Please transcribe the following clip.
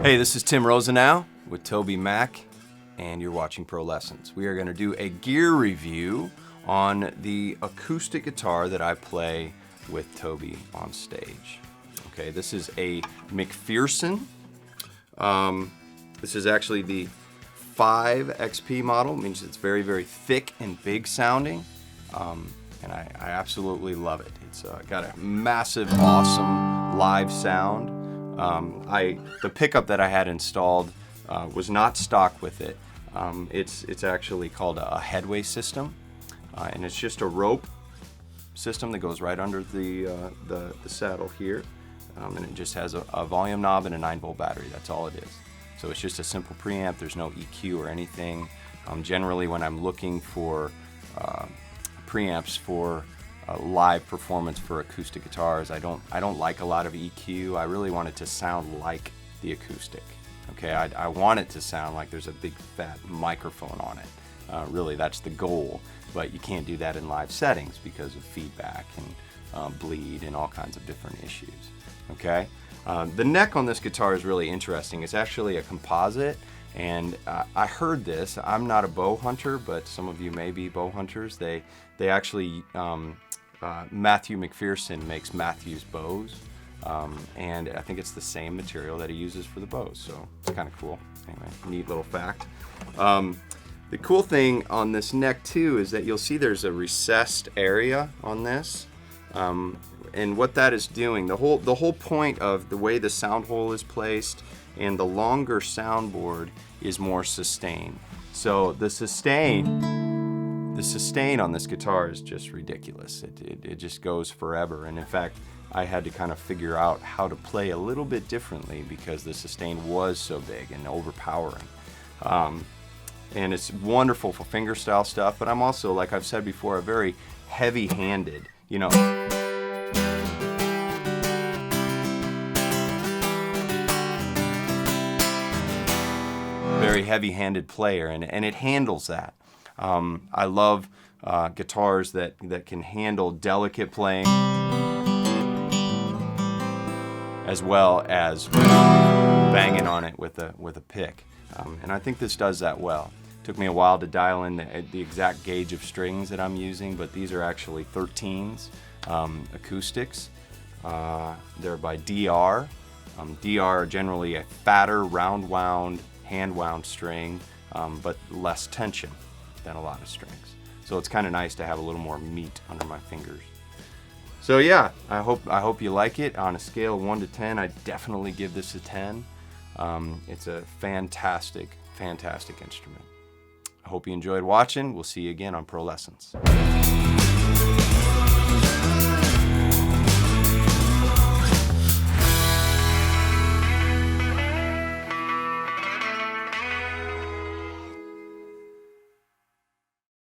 Hey, this is Tim Rosenau with Toby Mac, and you're watching Pro Lessons. We are going to do a gear review on the acoustic guitar that I play with Toby on stage. Okay, this is a McPherson. This is actually the 5XP model, means it's very, very thick and big sounding, and I absolutely love it. It's got a massive, awesome live sound. The pickup that I had installed was not stock with it. It's actually called a headway system, and it's just a rope system that goes right under the saddle here, and it just has a volume knob and a 9-volt battery. That's all it is. So it's just a simple preamp. There's no EQ or anything. Generally, when I'm looking for preamps for live performance for acoustic guitars, I don't like a lot of EQ. I really want it to sound like the acoustic. Okay, I want it to sound like there's a big fat microphone on it. Really, that's the goal. But you can't do that in live settings because of feedback and bleed and all kinds of different issues. Okay, the neck on this guitar is really interesting. It's actually a composite, and I heard this. I'm not a bow hunter, but some of you may be bow hunters. They actually Matthew McPherson makes Matthew's bows, and I think it's the same material that he uses for the bows, so it's kind of cool. Anyway, neat little fact. The cool thing on this neck too is that you'll see there's a recessed area on this, and what that is doing, the whole point of the way the sound hole is placed and the longer soundboard is more sustain. So the sustain on this guitar is just ridiculous. It just goes forever, and in fact I had to kind of figure out how to play a little bit differently because the sustain was so big and overpowering. And it's wonderful for fingerstyle stuff, but I'm also, like I've said before, a very heavy-handed, very heavy-handed player, and it handles that. I love guitars that can handle delicate playing as well as banging on it with a pick, and I think this does that well. Took me a while to dial in the exact gauge of strings that I'm using, but these are actually 13s acoustics. They're by DR. DR are generally a fatter, round-wound, hand-wound string, but less tension than a lot of strings. So it's kind of nice to have a little more meat under my fingers. So yeah, I hope you like it. On a scale of 1 to 10, I definitely give this a 10. It's a fantastic, fantastic instrument. I hope you enjoyed watching. We'll see you again on Pro Lessons.